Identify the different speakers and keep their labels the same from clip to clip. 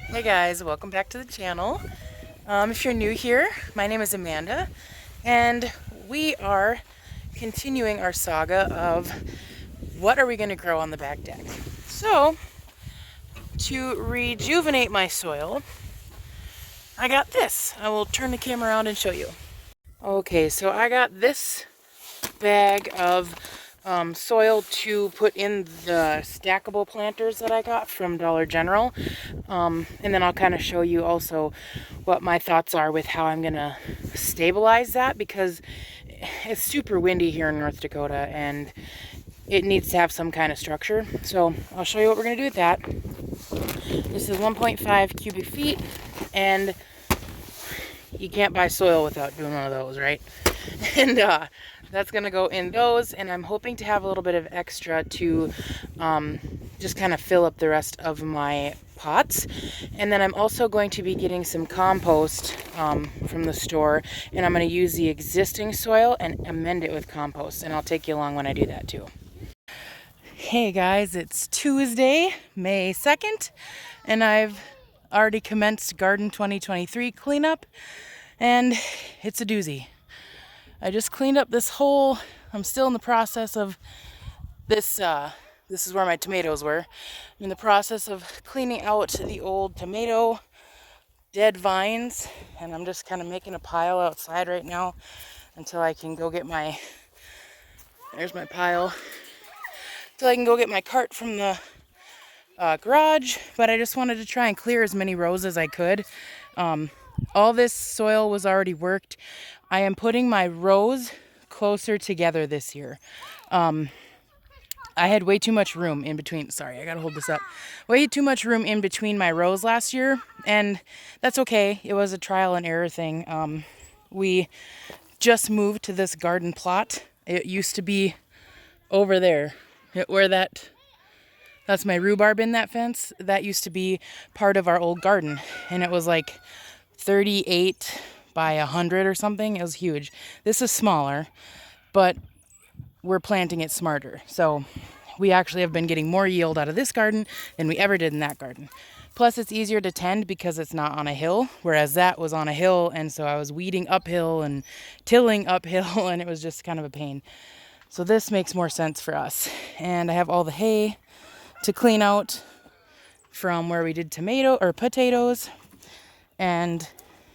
Speaker 1: Hey guys, welcome back to the channel. If you're new here, my name is Amanda, and we are continuing our saga of what are we going to grow on the back deck. So, to rejuvenate my soil, I got this. I will turn the camera around and show you. Okay, so I got this bag of soil to put in the stackable planters that I got from Dollar General. And then I'll kind of show you also what my thoughts are with how I'm gonna stabilize that, because it's super windy here in North Dakota and it needs to have some kind of structure. So I'll show you what we're gonna do with that. This is 1.5 cubic feet, and you can't buy soil without doing one of those, right? And that's gonna go in those, and I'm hoping to have a little bit of extra to just kind of fill up the rest of my pots. And then I'm also going to be getting some compost from the store, and I'm going to use the existing soil and amend it with compost, and I'll take you along when I do that too. Hey guys, it's Tuesday, May 2nd, and I've already commenced Garden 2023 cleanup, and it's a doozy. I just cleaned up this hole. I'm still in the process of this. This is where my tomatoes were. I'm in the process of cleaning out the old tomato dead vines, and I'm just kind of making a pile outside right now until I can go get my, there's my pile, until I can go get my cart from the garage. But I just wanted to try and clear as many rows as I could. All this soil was already worked. I am putting my rows closer together this year. I had way too much room in between. Sorry, I gotta hold this up. Way too much room in between my rows last year, and that's okay. It was a trial and error thing. We just moved to this garden plot. It used to be over there, where that's my rhubarb in that fence. That used to be part of our old garden, and it was like 38 by 100 or something. It was huge. This is smaller, but we're planting it smarter. So we actually have been getting more yield out of this garden than we ever did in that garden. Plus it's easier to tend because it's not on a hill, whereas that was on a hill, and so I was weeding uphill and tilling uphill, and it was just kind of a pain. So this makes more sense for us. And I have all the hay to clean out from where we did potatoes, and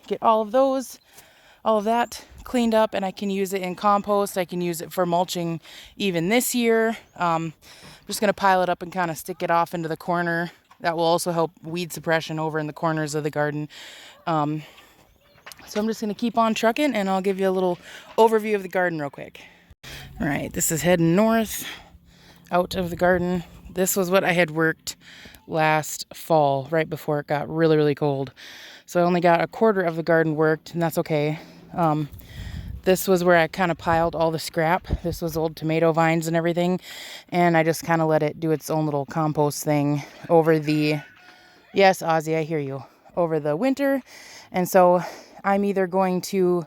Speaker 1: get all of that cleaned up, and I can use it in compost. I can use it for mulching even this year. I'm just going to pile it up and kind of stick it off into the corner. That will also help weed suppression over in the corners of the garden. So I'm just going to keep on trucking, and I'll give you a little overview of the garden real quick. All right, this is heading north out of the garden. This was what I had worked last fall, right before it got really, really cold. So I only got a quarter of the garden worked, and that's okay. This was where I kind of piled all the scrap. This was old tomato vines and everything, and I just kind of let it do its own little compost thing over the, yes, Ozzy, I hear you, over the winter. And so I'm either going to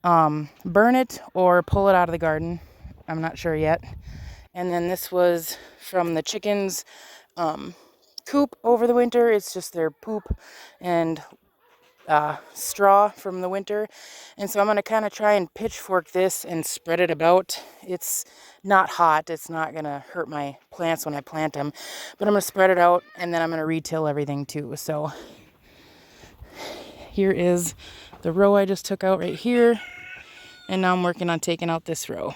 Speaker 1: burn it or pull it out of the garden. I'm not sure yet. And then this was from the chickens' coop over the winter. It's just their poop and straw from the winter. And so I'm going to kind of try and pitchfork this and spread it about. It's not hot. It's not going to hurt my plants when I plant them. But I'm going to spread it out, and then I'm going to retill everything too. So here is the row I just took out right here. And now I'm working on taking out this row.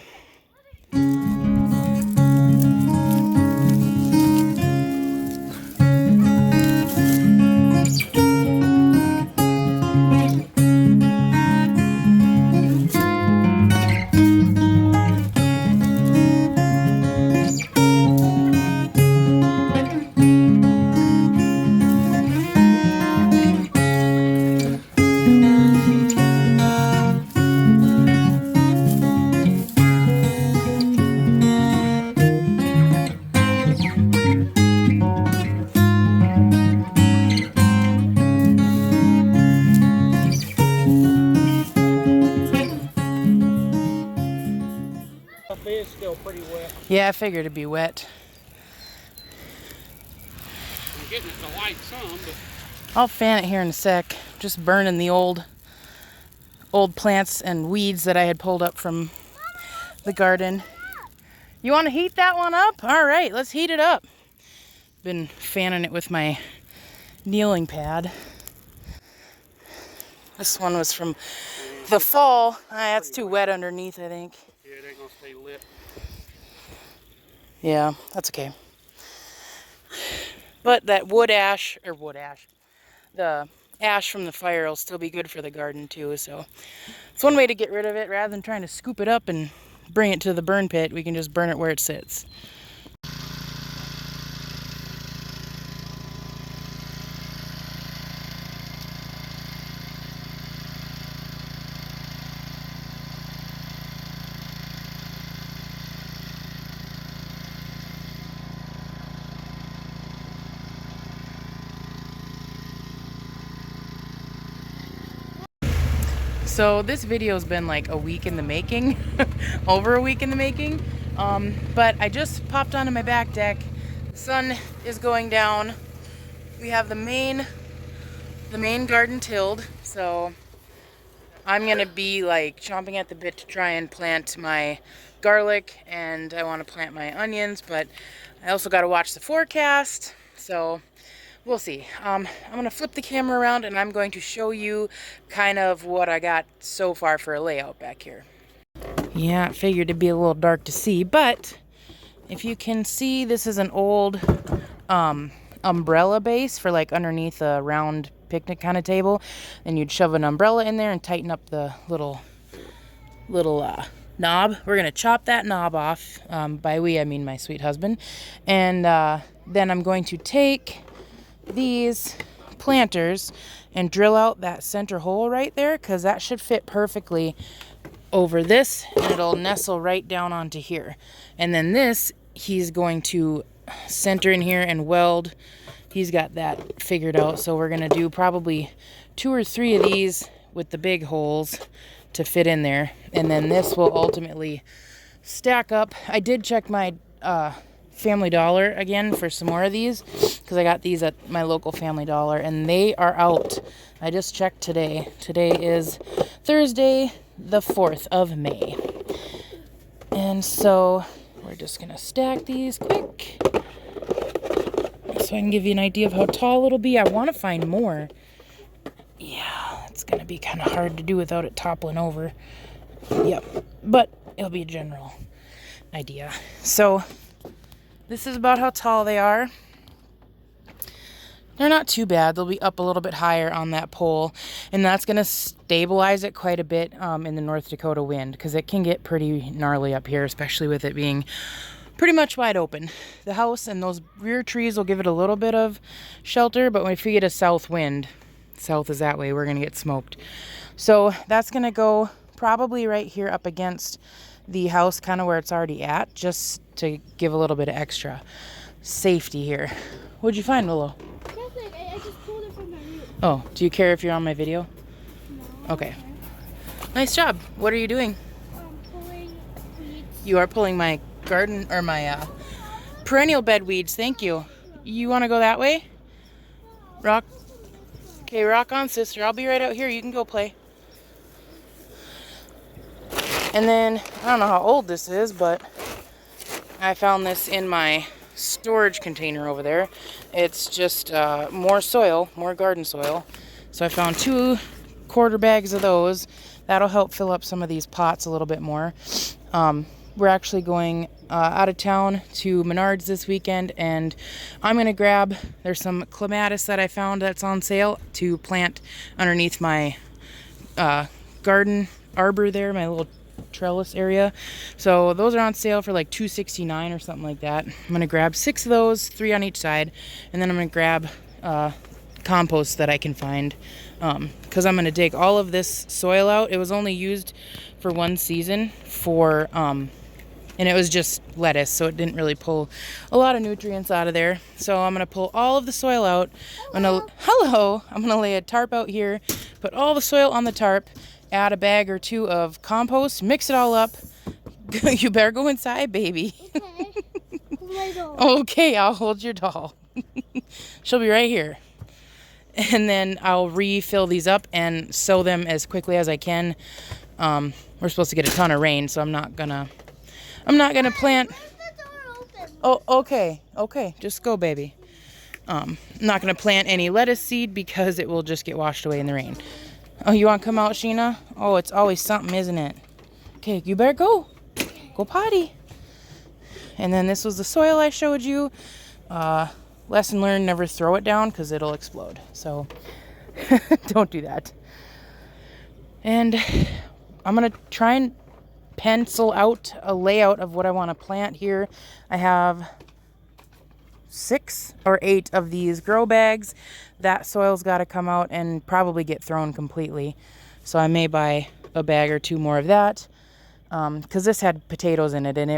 Speaker 2: It's still pretty wet.
Speaker 1: Yeah, I figured it'd be wet.
Speaker 2: I'm getting it to light some, but
Speaker 1: I'll fan it here in a sec. Just burning the old plants and weeds that I had pulled up from the garden. You want to heat that one up? All right, let's heat it up. Been fanning it with my kneeling pad. This one was from the fall. That's too wet underneath, I think.
Speaker 2: Yeah, it ain't gonna stay lit.
Speaker 1: Yeah, that's okay. But that wood ash, the ash from the fire will still be good for the garden too. So it's one way to get rid of it. Rather than trying to scoop it up and bring it to the burn pit, we can just burn it where it sits. So this video's been like a week in the making, over a week in the making. But I just popped onto my back deck. The sun is going down. We have the main garden tilled. So I'm gonna be like chomping at the bit to try and plant my garlic, and I want to plant my onions, but I also got to watch the forecast. So we'll see. I'm going to flip the camera around and I'm going to show you kind of what I got so far for a layout back here. Yeah, it figured it'd be a little dark to see, but if you can see, this is an old umbrella base for like underneath a round picnic kind of table. And you'd shove an umbrella in there and tighten up the little knob. We're going to chop that knob off. By we, I mean my sweet husband. And then I'm going to take these planters and drill out that center hole right there, because that should fit perfectly over this and it'll nestle right down onto here. And then this he's going to center in here and weld. He's got that figured out, so we're gonna do probably 2 or 3 of these with the big holes to fit in there, and then this will ultimately stack up. I did check my Family Dollar again for some more of these, because I got these at my local Family Dollar and they are out. I just checked today. Today is Thursday, the 4th of May. And so we're just gonna stack these quick so I can give you an idea of how tall it'll be. I want to find more. Yeah, it's gonna be kind of hard to do without it toppling over. Yep, but it'll be a general idea. So this is about how tall they are. They're not too bad. They'll be up a little bit higher on that pole, and that's going to stabilize it quite a bit in the North Dakota wind, because it can get pretty gnarly up here, especially with it being pretty much wide open. The house and those rear trees will give it a little bit of shelter, but if we get a south wind, south is that way, we're going to get smoked. So that's going to go probably right here up against the house, kind of where it's already at, just to give a little bit of extra safety here. What'd you find, Willow?
Speaker 3: Nothing. I just pulled it from my root.
Speaker 1: Oh, do you care if you're on my video?
Speaker 3: No.
Speaker 1: Okay. Nice job. What are you doing?
Speaker 3: Pulling weeds.
Speaker 1: You are pulling my garden, or my perennial bed weeds. Thank you. You want to go that way? Rock. Okay, rock on, sister. I'll be right out here. You can go play. And then, I don't know how old this is, but I found this in my storage container over there. It's just more soil, more garden soil. So I found 2 quarter bags of those. That'll help fill up some of these pots a little bit more. We're actually going out of town to Menards this weekend, and I'm going to grab, there's some clematis that I found that's on sale to plant underneath my garden arbor there, my little trellis area. So those are on sale for like $2.69 or something like that. I'm going to grab 6 of those, 3 on each side, and then I'm going to grab compost that I can find, because I'm going to dig all of this soil out. It was only used for 1 season for and it was just lettuce, so it didn't really pull a lot of nutrients out of there. So I'm going to pull all of the soil out. I'm going to lay a tarp out here, put all the soil on the tarp, add a bag or 2 of compost, mix it all up. You better go inside, baby.
Speaker 3: Okay. Hold my doll.
Speaker 1: Okay, I'll hold your doll. She'll be right here. and then I'll refill these up and sow them as quickly as I can. We're supposed to get a ton of rain, so I'm not gonna plant. Oh, okay, just go, baby. I'm not gonna plant any lettuce seed because it will just get washed away in the rain. Oh, you want to come out, Sheena? Oh, it's always something, isn't it? Okay, you better go potty. And then this was the soil I showed you. Lesson learned, never throw it down because it'll explode. So don't do that. And I'm going to try and pencil out a layout of what I want to plant here. I have 6 or 8 of these grow bags. That soil's got to come out and probably get thrown completely. So I may buy a bag or 2 more of that. Because this had potatoes in it and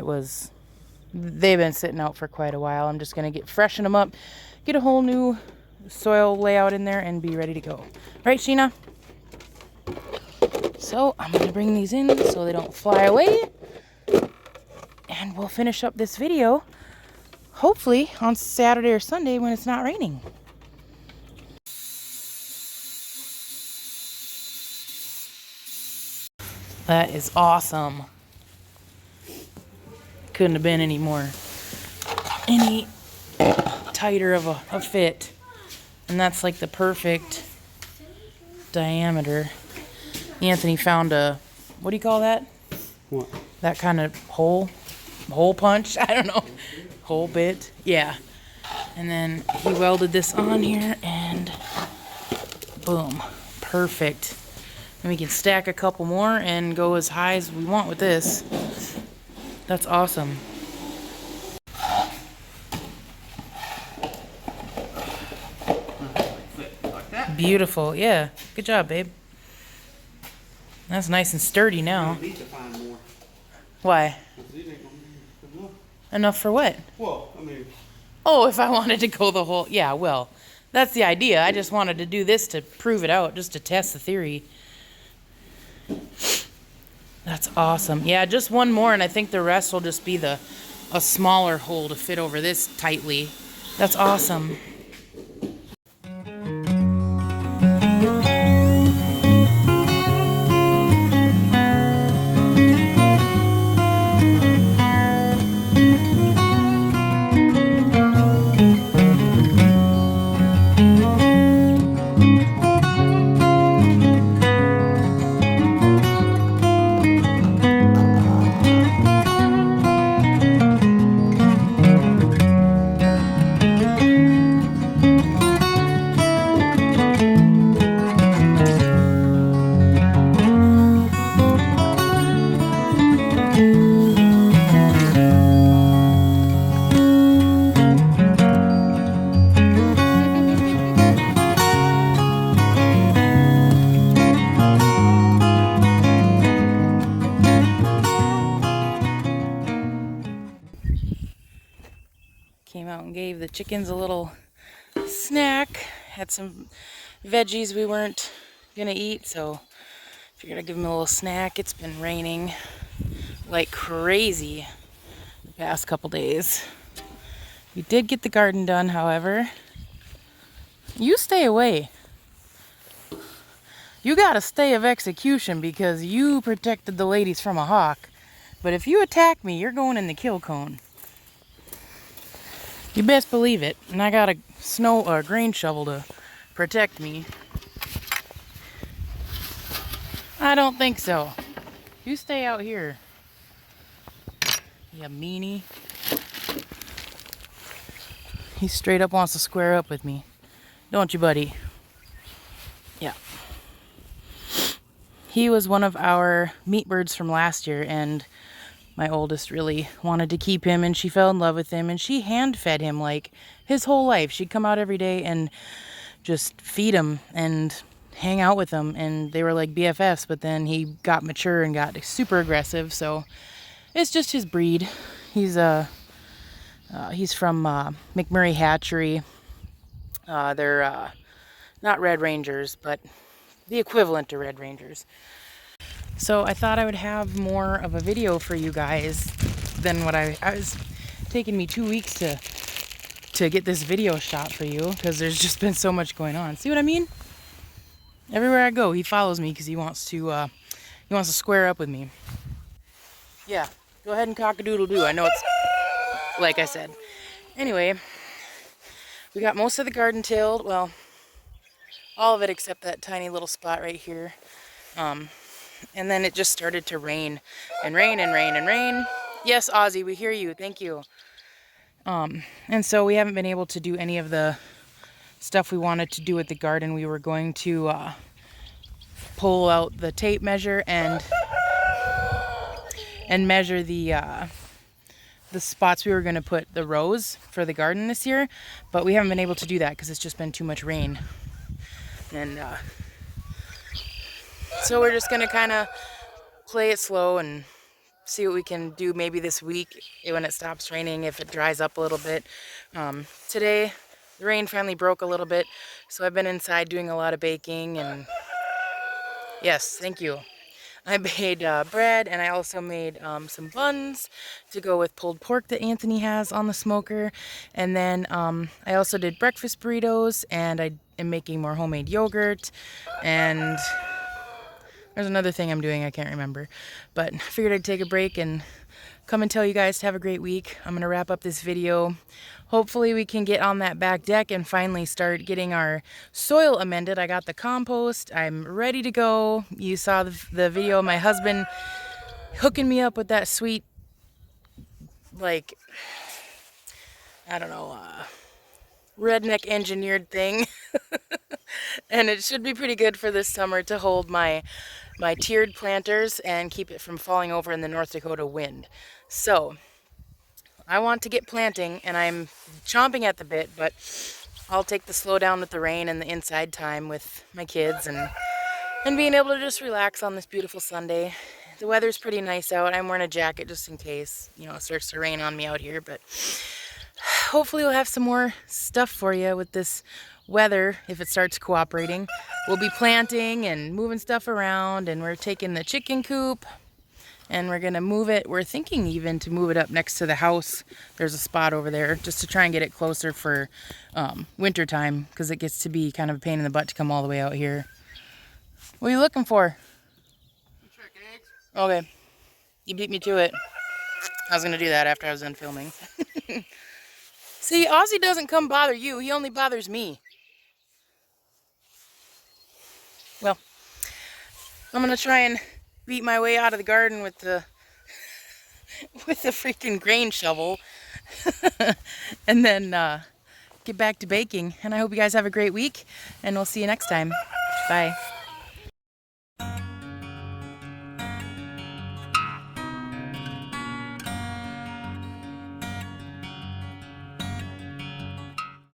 Speaker 1: they've been sitting out for quite a while. I'm just going to freshen them up, get a whole new soil layout in there and be ready to go. Right, Sheena? So I'm going to bring these in so they don't fly away. And we'll finish up this video, hopefully on Saturday or Sunday when it's not raining. That is awesome. Couldn't have been any tighter of a fit. And that's like the perfect diameter. Anthony found what do you call that?
Speaker 2: What?
Speaker 1: That kind of hole punch? I don't know. Hole bit. Yeah. And then he welded this on here and boom. Perfect. And we can stack a couple more and go as high as we want with this. That's awesome.
Speaker 2: Like that?
Speaker 1: Beautiful. Yeah. Good job, babe. That's nice and sturdy now.
Speaker 2: We need to find more.
Speaker 1: Why?
Speaker 2: These ain't gonna be enough.
Speaker 1: Enough for what?
Speaker 2: Well, I mean,
Speaker 1: Oh, if I wanted to go the whole... Yeah, well, that's the idea. I just wanted to do this to prove it out, just to test the theory. That's awesome. Yeah, just one more, and I think the rest will just be a smaller hole to fit over this tightly. That's awesome. Came out and gave the chickens a little snack. Had some veggies we weren't gonna eat, so figured I'd give them a little snack. It's been raining like crazy the past couple days. We did get the garden done, however. You stay away. You got a stay of execution because you protected the ladies from a hawk. But if you attack me, you're going in the kill cone. You best believe it. And I got a grain shovel to protect me. I don't think so. You stay out here. You meanie. He straight up wants to square up with me. Don't you, buddy? Yeah. He was one of our meat birds from last year, and my oldest really wanted to keep him, and she fell in love with him, and she hand-fed him like his whole life. She'd come out every day and just feed him and hang out with him, and they were like BFFs, but then he got mature and got super aggressive, so it's just his breed. He's from McMurray Hatchery. They're not Red Rangers, but the equivalent to Red Rangers. So I thought I would have more of a video for you guys than what I was taking me 2 weeks to to get this video shot for you because there's just been so much going on. See what I mean? Everywhere I go, he follows me because he wants to square up with me. Yeah, go ahead and cock-a-doodle-doo. I know it's like I said. Anyway, we got most of the garden tilled. Well, all of it except that tiny little spot right here. And then it just started to rain and rain and rain and rain. Yes, Ozzy, we hear you. Thank you. And so we haven't been able to do any of the stuff we wanted to do with the garden. We were going to pull out the tape measure and measure the spots we were going to put the rows for the garden this year, but we haven't been able to do that because it's just been too much rain. And so we're just going to kind of play it slow and see what we can do maybe this week when it stops raining, if it dries up a little bit. Today, the rain finally broke a little bit, so I've been inside doing a lot of baking. And yes, thank you. I made bread, and I also made some buns to go with pulled pork that Anthony has on the smoker. And then I also did breakfast burritos, and I am making more homemade yogurt. And there's another thing I'm doing, I can't remember. But I figured I'd take a break and come and tell you guys to have a great week. I'm going to wrap up this video. Hopefully we can get on that back deck and finally start getting our soil amended. I got the compost. I'm ready to go. You saw the video of my husband hooking me up with that sweet, like, I don't know, redneck engineered thing. And it should be pretty good for this summer to hold my tiered planters and keep it from falling over in the North Dakota wind. So I want to get planting, and I'm chomping at the bit, but I'll take the slow down with the rain and the inside time with my kids and being able to just relax on this beautiful Sunday. The weather's pretty nice out. I'm wearing a jacket just in case, you know, it starts to rain on me out here, but hopefully we'll have some more stuff for you with this weather if it starts cooperating. We'll be planting and moving stuff around, and we're taking the chicken coop and we're gonna move it. We're thinking even to move it up next to the house. There's a spot over there just to try and get it closer for winter time, because it gets to be kind of a pain in the butt to come all the way out here. What are you looking for?
Speaker 2: Check eggs.
Speaker 1: Okay, you beat me to it. I was gonna do that after I was done filming. See, Ozzy doesn't come bother you, he only bothers me. Well, I'm gonna try and beat my way out of the garden with the freaking grain shovel and then get back to baking. And I hope you guys have a great week, and we'll see you next time. Bye.